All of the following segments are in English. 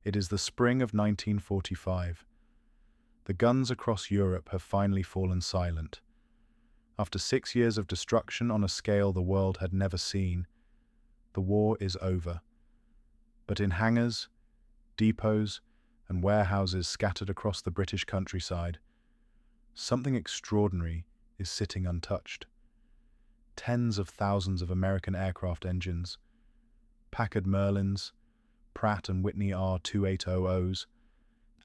It is the spring of 1945. The guns across Europe have finally fallen silent. After 6 years of destruction on a scale the world had never seen, the war is over. But in hangars, depots, and warehouses scattered across the British countryside, something extraordinary is sitting untouched. Tens of thousands of American aircraft engines, Packard Merlins, Pratt & Whitney R2800s,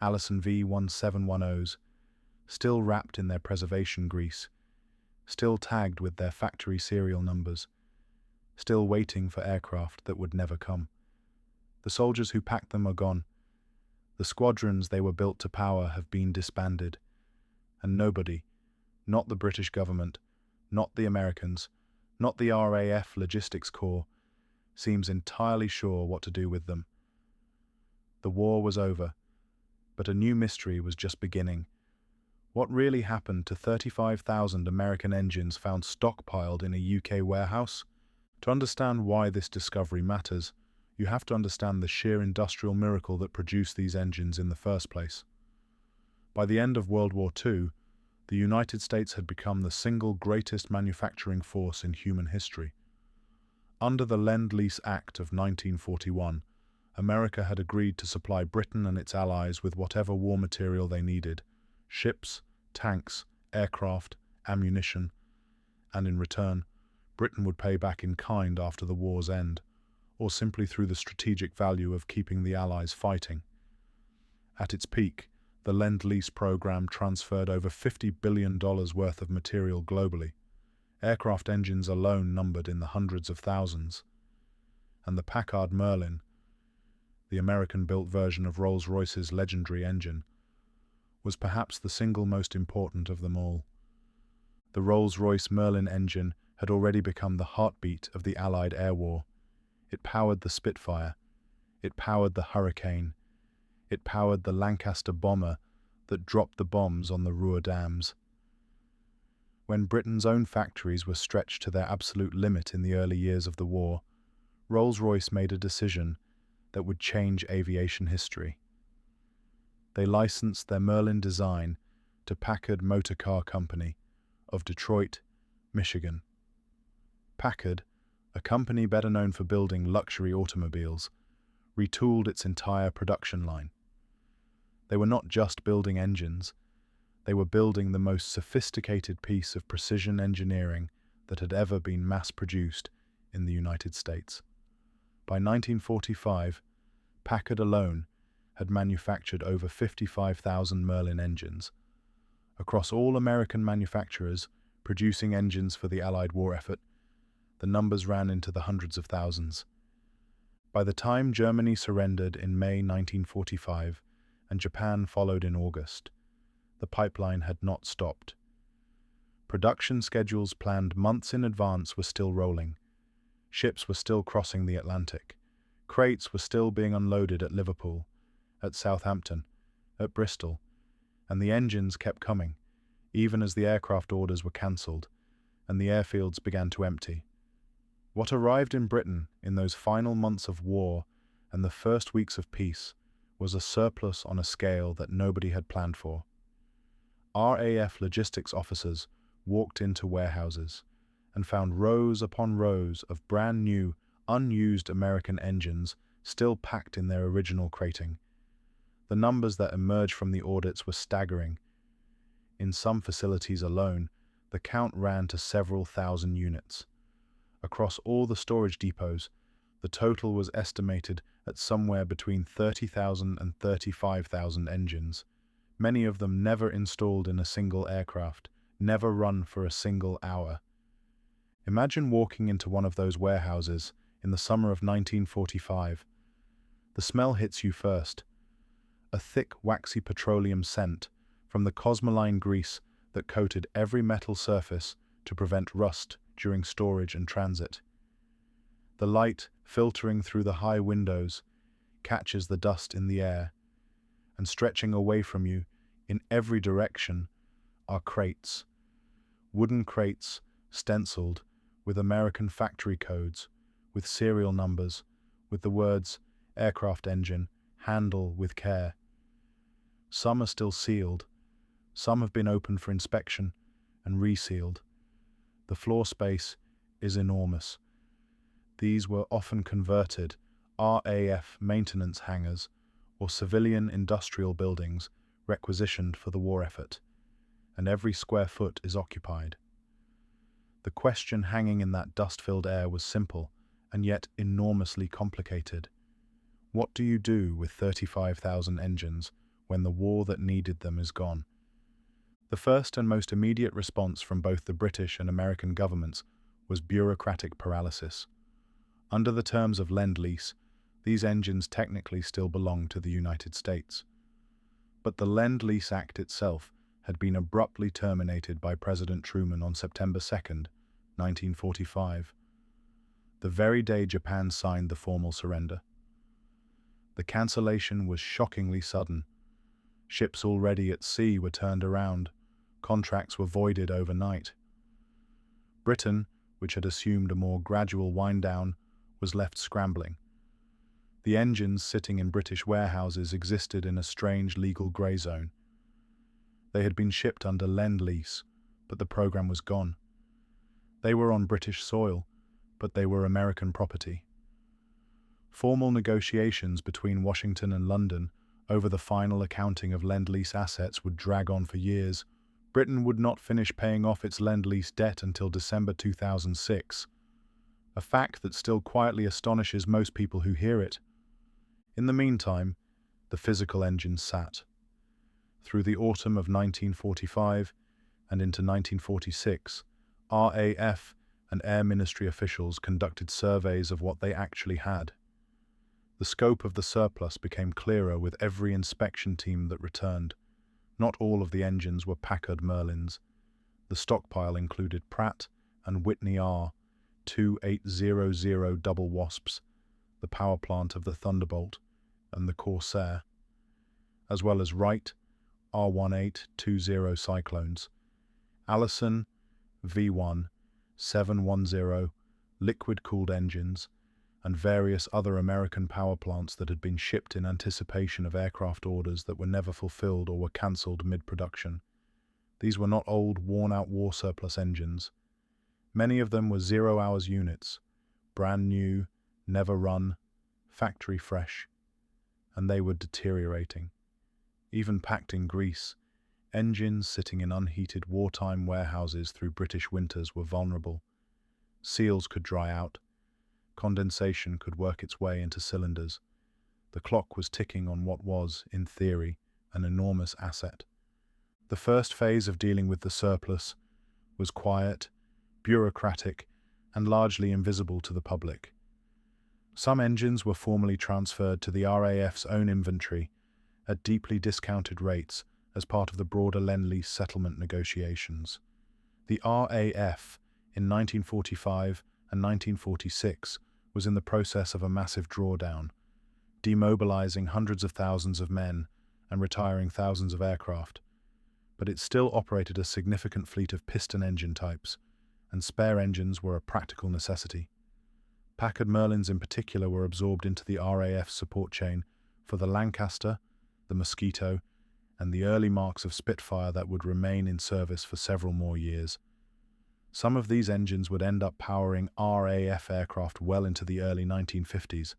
Allison V1710s, still wrapped in their preservation grease, still tagged with their factory serial numbers, still waiting for aircraft that would never come. The soldiers who packed them are gone. The squadrons they were built to power have been disbanded. And nobody, not the British government, not the Americans, not the RAF Logistics Corps, seems entirely sure what to do with them. The war was over, but a new mystery was just beginning. What really happened to 35,000 American engines found stockpiled in a UK warehouse? To understand why this discovery matters, you have to understand the sheer industrial miracle that produced these engines in the first place. By the end of World War II, the United States had become the single greatest manufacturing force in human history. Under the Lend-Lease Act of 1941, America had agreed to supply Britain and its allies with whatever war material they needed: ships, tanks, aircraft, ammunition, and in return, Britain would pay back in kind after the war's end, or simply through the strategic value of keeping the Allies fighting. At its peak, the Lend-Lease program transferred over $50 billion worth of material globally. Aircraft engines alone numbered in the hundreds of thousands. And the Packard Merlin, the American-built version of Rolls-Royce's legendary engine, was perhaps the single most important of them all. The Rolls-Royce Merlin engine had already become the heartbeat of the Allied air war. It powered the Spitfire. It powered the Hurricane. It powered the Lancaster bomber that dropped the bombs on the Ruhr dams. When Britain's own factories were stretched to their absolute limit in the early years of the war, Rolls-Royce made a decision that would change aviation history. They licensed their Merlin design to Packard Motor Car Company of Detroit, Michigan. Packard, a company better known for building luxury automobiles, retooled its entire production line. They were not just building engines, they were building the most sophisticated piece of precision engineering that had ever been mass-produced in the United States. By 1945, Packard alone had manufactured over 55,000 Merlin engines. Across all American manufacturers producing engines for the Allied war effort, the numbers ran into the hundreds of thousands. By the time Germany surrendered in May 1945 and Japan followed in August, the pipeline had not stopped. Production schedules planned months in advance were still rolling. Ships were still crossing the Atlantic. Crates were still being unloaded at Liverpool, at Southampton, at Bristol, and the engines kept coming, even as the aircraft orders were cancelled and the airfields began to empty. What arrived in Britain in those final months of war and the first weeks of peace was a surplus on a scale that nobody had planned for. RAF logistics officers walked into warehouses and found rows upon rows of brand new, unused American engines still packed in their original crating. The numbers that emerged from the audits were staggering. In some facilities alone, the count ran to several thousand units. Across all the storage depots, the total was estimated at somewhere between 30,000 and 35,000 engines, many of them never installed in a single aircraft, never run for a single hour. Imagine walking into one of those warehouses in the summer of 1945. The smell hits you first, a thick, waxy petroleum scent from the cosmoline grease that coated every metal surface to prevent rust during storage and transit. The light, filtering through the high windows, catches the dust in the air, and stretching away from you in every direction are crates. Wooden crates, stenciled, with American factory codes, with serial numbers, with the words aircraft engine, handle with care. Some are still sealed, some have been opened for inspection and resealed. The floor space is enormous. These were often converted RAF maintenance hangars or civilian industrial buildings requisitioned for the war effort, and every square foot is occupied. The question hanging in that dust-filled air was simple and yet enormously complicated. What do you do with 35,000 engines when the war that needed them is gone? The first and most immediate response from both the British and American governments was bureaucratic paralysis. Under the terms of Lend-Lease, these engines technically still belonged to the United States. But the Lend-Lease Act itself had been abruptly terminated by President Truman on September 2, 1945, the very day Japan signed the formal surrender. The cancellation was shockingly sudden. Ships already at sea were turned around. Contracts were voided overnight. Britain, which had assumed a more gradual wind-down, was left scrambling. The engines sitting in British warehouses existed in a strange legal grey zone. They had been shipped under Lend-Lease, but the program was gone. They were on British soil, but they were American property. Formal negotiations between Washington and London over the final accounting of Lend-Lease assets would drag on for years. Britain would not finish paying off its Lend-Lease debt until December 2006, a fact that still quietly astonishes most people who hear it. In the meantime, the physical engines sat. Through the autumn of 1945 and into 1946, RAF and Air Ministry officials conducted surveys of what they actually had. The scope of the surplus became clearer with every inspection team that returned. Not all of the engines were Packard Merlins. The stockpile included Pratt and Whitney R-2800 double Wasps, the power plant of the Thunderbolt and the Corsair, as well as Wright R-1820 Cyclones, Allison V-1 710 liquid-cooled engines, and various other American power plants that had been shipped in anticipation of aircraft orders that were never fulfilled or were cancelled mid-production. These were not old, worn-out war surplus engines. Many of them were zero-hours units, brand new, never run, factory fresh, and they were deteriorating. Even packed in grease, engines sitting in unheated wartime warehouses through British winters were vulnerable. Seals could dry out. Condensation could work its way into cylinders. The clock was ticking on what was, in theory, an enormous asset. The first phase of dealing with the surplus was quiet, bureaucratic, and largely invisible to the public. Some engines were formally transferred to the RAF's own inventory at deeply discounted rates as part of the broader Lend-Lease settlement negotiations. The RAF, in 1945 and 1946, was in the process of a massive drawdown, demobilizing hundreds of thousands of men and retiring thousands of aircraft. But it still operated a significant fleet of piston engine types, and spare engines were a practical necessity. Packard Merlins in particular were absorbed into the RAF support chain for the Lancaster, the Mosquito, and the early marks of Spitfire that would remain in service for several more years. Some of these engines would end up powering RAF aircraft well into the early 1950s,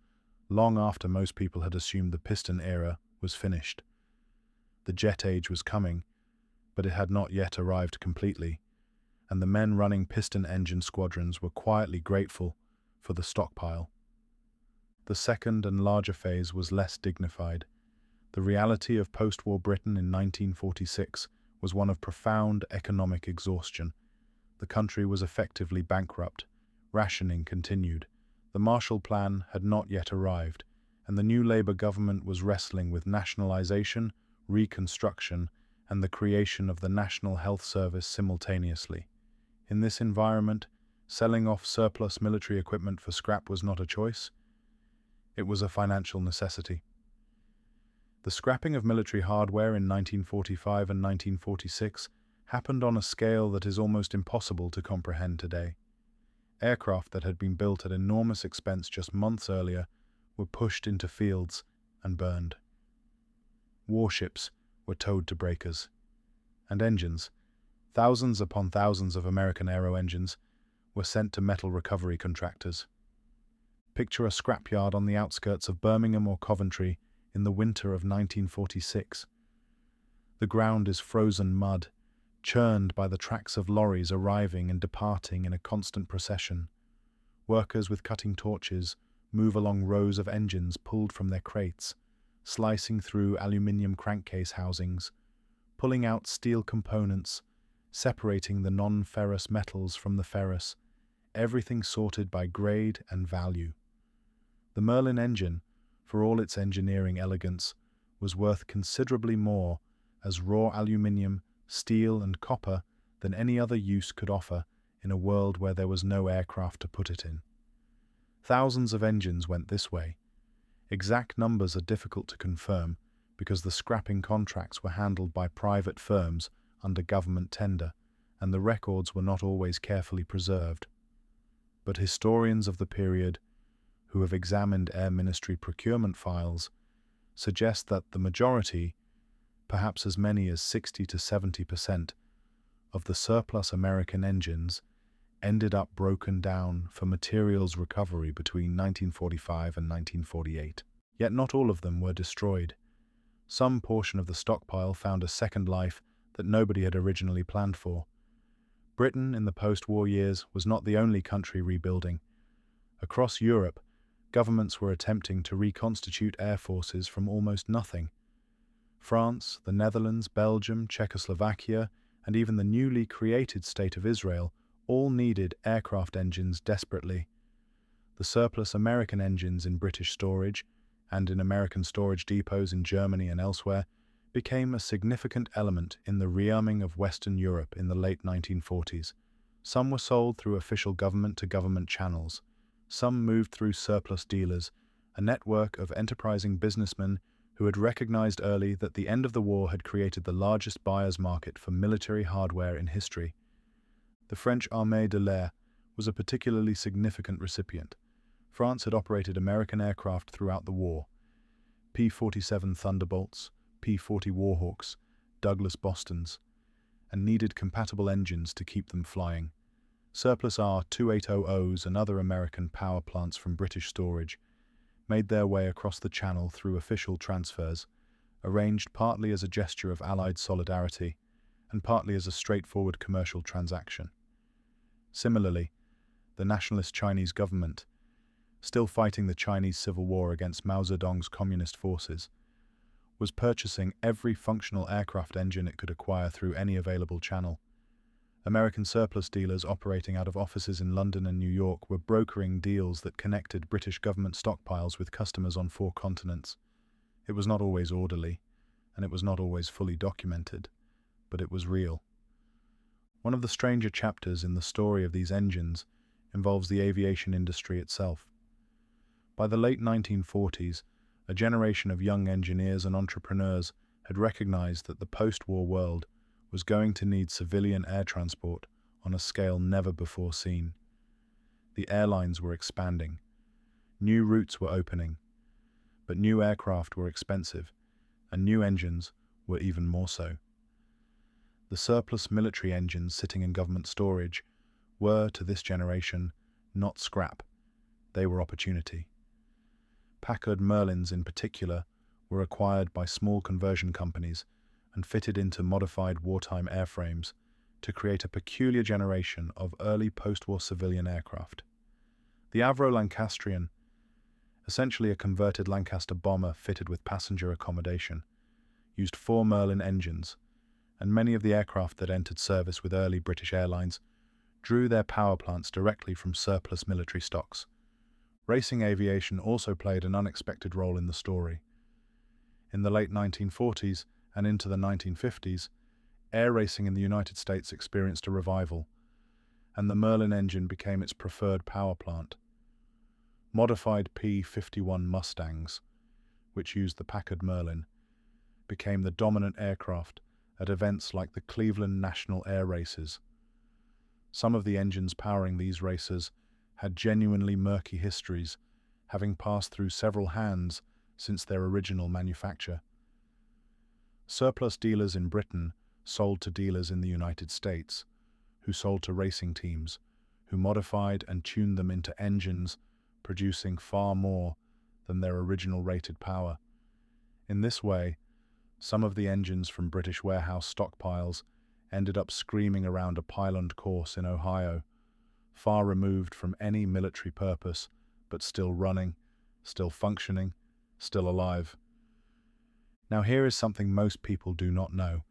long after most people had assumed the piston era was finished. The jet age was coming, but it had not yet arrived completely, and the men running piston engine squadrons were quietly grateful for the stockpile. The second and larger phase was less dignified. The reality of post-war Britain in 1946 was one of profound economic exhaustion. The country was effectively bankrupt. Rationing continued. The Marshall Plan had not yet arrived, and the new Labour government was wrestling with nationalisation, reconstruction, and the creation of the National Health Service simultaneously. In this environment, selling off surplus military equipment for scrap was not a choice. It was a financial necessity. The scrapping of military hardware in 1945 and 1946 happened on a scale that is almost impossible to comprehend today. Aircraft that had been built at enormous expense just months earlier were pushed into fields and burned. Warships were towed to breakers. And engines, thousands upon thousands of American aero engines, were sent to metal recovery contractors. Picture a scrapyard on the outskirts of Birmingham or Coventry in the winter of 1946. The ground is frozen mud, churned by the tracks of lorries arriving and departing in a constant procession. Workers with cutting torches move along rows of engines pulled from their crates, slicing through aluminium crankcase housings, pulling out steel components, separating the non-ferrous metals from the ferrous, everything sorted by grade and value. The Merlin engine, for all its engineering elegance, was worth considerably more as raw aluminium, steel and copper than any other use could offer in a world where there was no aircraft to put it in. Thousands of engines went this way. Exact numbers are difficult to confirm because the scrapping contracts were handled by private firms under government tender, and the records were not always carefully preserved. But historians of the period, who have examined Air Ministry procurement files, suggest that the majority, perhaps as many as 60 to 70%, of the surplus American engines ended up broken down for materials recovery between 1945 and 1948. Yet not all of them were destroyed. Some portion of the stockpile found a second life that nobody had originally planned for. Britain in the post-war years was not the only country rebuilding. Across Europe, governments were attempting to reconstitute air forces from almost nothing. France, the Netherlands, Belgium, Czechoslovakia, and even the newly created State of Israel all needed aircraft engines desperately. The surplus American engines in British storage, and in American storage depots in Germany and elsewhere, became a significant element in the rearming of Western Europe in the late 1940s. Some were sold through official government-to-government channels. Some moved through surplus dealers, a network of enterprising businessmen who had recognized early that the end of the war had created the largest buyer's market for military hardware in history. The French Armée de l'Air was a particularly significant recipient. France had operated American aircraft throughout the war. P-47 Thunderbolts, P-40 Warhawks, Douglas Bostons, and needed compatible engines to keep them flying. Surplus R-2800s and other American power plants from British storage made their way across the Channel through official transfers, arranged partly as a gesture of Allied solidarity and partly as a straightforward commercial transaction. Similarly, the nationalist Chinese government, still fighting the Chinese Civil War against Mao Zedong's communist forces, was purchasing every functional aircraft engine it could acquire through any available channel. American surplus dealers operating out of offices in London and New York were brokering deals that connected British government stockpiles with customers on 4 continents. It was not always orderly, and it was not always fully documented, but it was real. One of the stranger chapters in the story of these engines involves the aviation industry itself. By the late 1940s, a generation of young engineers and entrepreneurs had recognized that the post-war world was going to need civilian air transport on a scale never before seen. The airlines were expanding. New routes were opening. But new aircraft were expensive, and new engines were even more so. The surplus military engines sitting in government storage were, to this generation, not scrap. They were opportunity. Packard Merlins in particular were acquired by small conversion companies and fitted into modified wartime airframes to create a peculiar generation of early post-war civilian aircraft. The Avro Lancastrian, essentially a converted Lancaster bomber fitted with passenger accommodation, used 4 Merlin engines, and many of the aircraft that entered service with early British airlines drew their power plants directly from surplus military stocks. Racing aviation also played an unexpected role in the story. In the late 1940s and into the 1950s, air racing in the United States experienced a revival, and the Merlin engine became its preferred power plant. Modified P-51 Mustangs, which used the Packard Merlin, became the dominant aircraft at events like the Cleveland National Air Races. Some of the engines powering these races had genuinely murky histories, having passed through several hands since their original manufacture. Surplus dealers in Britain sold to dealers in the United States, who sold to racing teams, who modified and tuned them into engines producing far more than their original rated power. In this way, some of the engines from British warehouse stockpiles ended up screaming around a pyloned course in Ohio, far removed from any military purpose, but still running, still functioning, still alive. Now here is something most people do not know.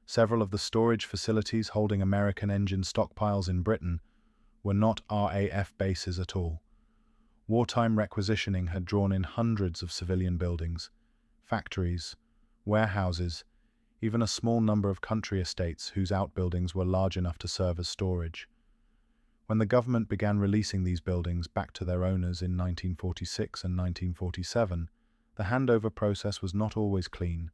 Several of the storage facilities holding American engine stockpiles in Britain were not RAF bases at all. Wartime requisitioning had drawn in hundreds of civilian buildings, factories, warehouses, even a small number of country estates whose outbuildings were large enough to serve as storage. When the government began releasing these buildings back to their owners in 1946 and 1947, the handover process was not always clean.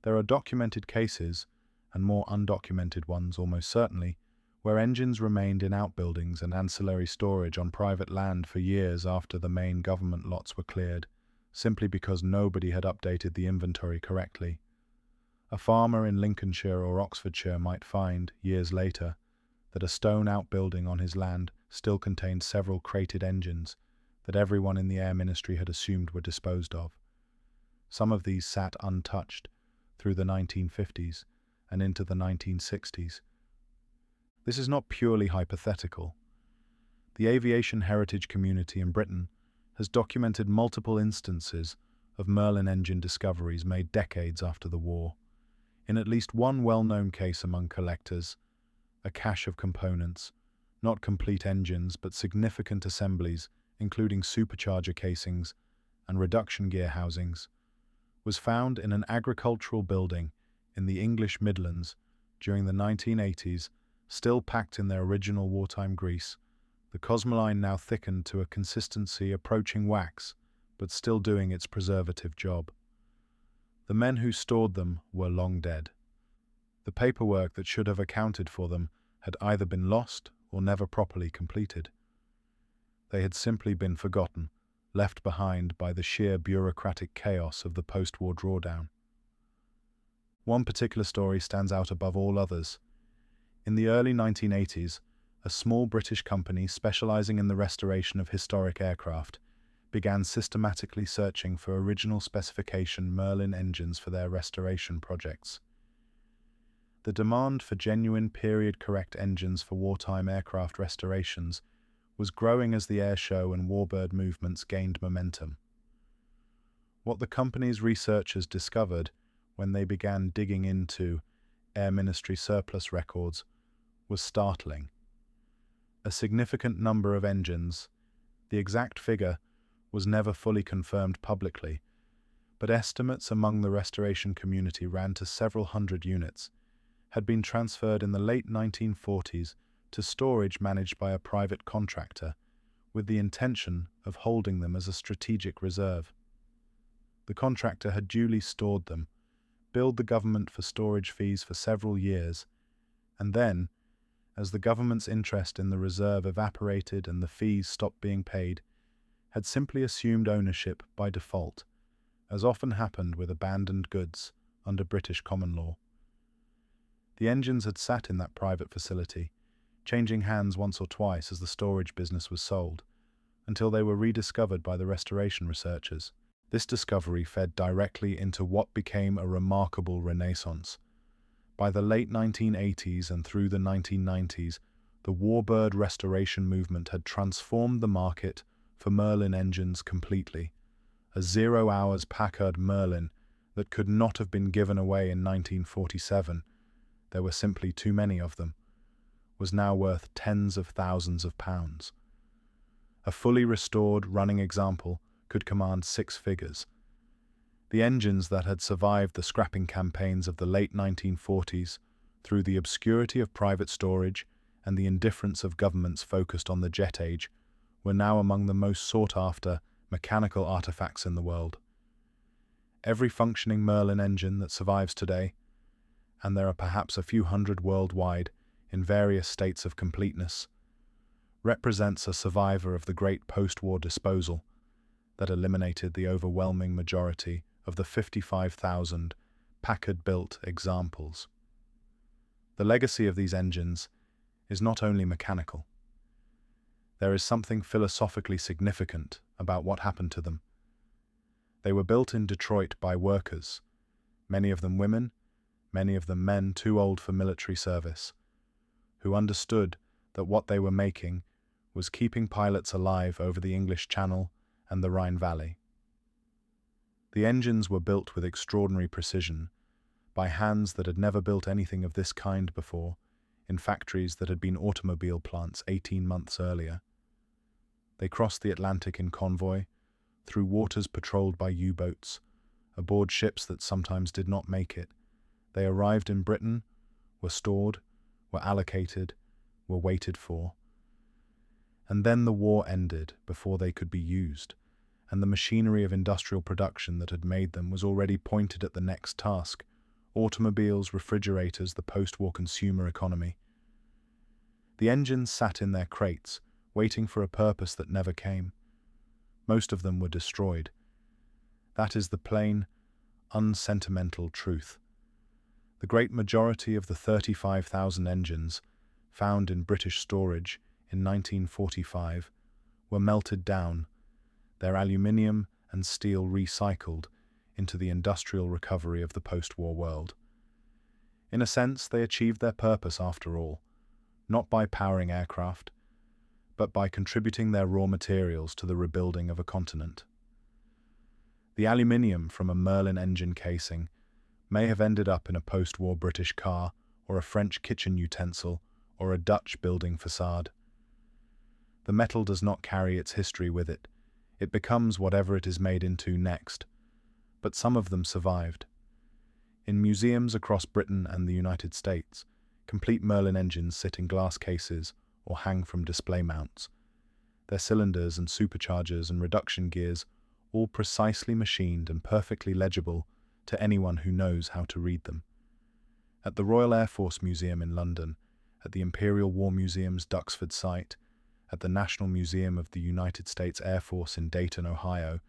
There are documented cases, and more undocumented ones almost certainly, where engines remained in outbuildings and ancillary storage on private land for years after the main government lots were cleared, simply because nobody had updated the inventory correctly. A farmer in Lincolnshire or Oxfordshire might find, years later, that a stone outbuilding on his land still contained several crated engines that everyone in the Air Ministry had assumed were disposed of. Some of these sat untouched through the 1950s and into the 1960s. This is not purely hypothetical. The aviation heritage community in Britain has documented multiple instances of Merlin engine discoveries made decades after the war. In at least one well-known case among collectors, a cache of components, not complete engines but significant assemblies, including supercharger casings and reduction gear housings, was found in an agricultural building in the English Midlands during the 1980s, still packed in their original wartime grease, the cosmoline now thickened to a consistency approaching wax, but still doing its preservative job. The men who stored them were long dead. The paperwork that should have accounted for them had either been lost or never properly completed. They had simply been forgotten, left behind by the sheer bureaucratic chaos of the post-war drawdown. One particular story stands out above all others. In the early 1980s, a small British company specializing in the restoration of historic aircraft began systematically searching for original specification Merlin engines for their restoration projects. The demand for genuine period-correct engines for wartime aircraft restorations was growing as the air show and warbird movements gained momentum. What the company's researchers discovered when they began digging into Air Ministry surplus records was startling. A significant number of engines, the exact figure was never fully confirmed publicly, but estimates among the restoration community ran to several hundred units, had been transferred in the late 1940s to storage managed by a private contractor, with the intention of holding them as a strategic reserve. The contractor had duly stored them, billed the government for storage fees for several years, and then, as the government's interest in the reserve evaporated and the fees stopped being paid, had simply assumed ownership by default, as often happened with abandoned goods under British common law. The engines had sat in that private facility, changing hands once or twice as the storage business was sold, until they were rediscovered by the restoration researchers. This discovery fed directly into what became a remarkable renaissance. By the late 1980s and through the 1990s, the warbird restoration movement had transformed the market for Merlin engines completely. A 0 hours Packard Merlin that could not have been given away in 1947, there were simply too many of them, was now worth tens of thousands of pounds. A fully restored running example could command 6 figures. The engines that had survived the scrapping campaigns of the late 1940s, through the obscurity of private storage and the indifference of governments focused on the jet age, were now among the most sought-after mechanical artifacts in the world. Every functioning Merlin engine that survives today, and there are perhaps a few hundred worldwide in various states of completeness, represents a survivor of the great post-war disposal that eliminated the overwhelming majority of the 55,000 Packard-built examples. The legacy of these engines is not only mechanical. There is something philosophically significant about what happened to them. They were built in Detroit by workers, many of them women, many of them men too old for military service, who understood that what they were making was keeping pilots alive over the English Channel and the Rhine Valley. The engines were built with extraordinary precision, by hands that had never built anything of this kind before, in factories that had been automobile plants 18 months earlier. They crossed the Atlantic in convoy, through waters patrolled by U-boats, aboard ships that sometimes did not make it. They arrived in Britain, were stored, were allocated, were waited for. And then the war ended before they could be used, and the machinery of industrial production that had made them was already pointed at the next task: automobiles, refrigerators, the post-war consumer economy. The engines sat in their crates, waiting for a purpose that never came. Most of them were destroyed. That is the plain, unsentimental truth. The great majority of the 35,000 engines found in British storage in 1945 were melted down, their aluminium and steel recycled into the industrial recovery of the post-war world. In a sense, they achieved their purpose after all, not by powering aircraft, but by contributing their raw materials to the rebuilding of a continent. The aluminium from a Merlin engine casing may have ended up in a post-war British car, or a French kitchen utensil, or a Dutch building facade. The metal does not carry its history with it. It becomes whatever it is made into next. But some of them survived. In museums across Britain and the United States, complete Merlin engines sit in glass cases or hang from display mounts. Their cylinders and superchargers and reduction gears all precisely machined and perfectly legible to anyone who knows how to read them. At the Royal Air Force Museum in London, at the Imperial War Museum's Duxford site, at the National Museum of the United States Air Force in Dayton, Ohio,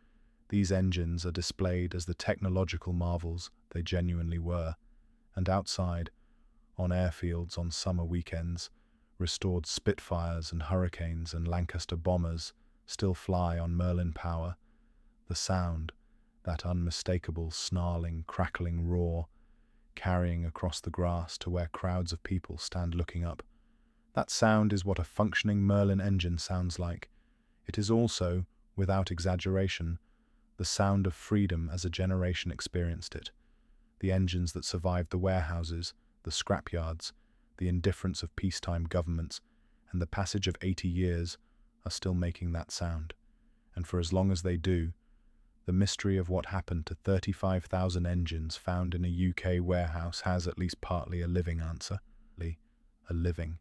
these engines are displayed as the technological marvels they genuinely were, and outside, on airfields on summer weekends, restored Spitfires and Hurricanes and Lancaster bombers still fly on Merlin power. The sound, that unmistakable snarling, crackling roar, carrying across the grass to where crowds of people stand looking up. That sound is what a functioning Merlin engine sounds like. It is also, without exaggeration, the sound of freedom as a generation experienced it. The engines that survived the warehouses, the scrapyards, the indifference of peacetime governments, and the passage of 80 years are still making that sound. And for as long as they do, the mystery of what happened to 35,000 engines found in a UK warehouse has at least partly a living answer. A living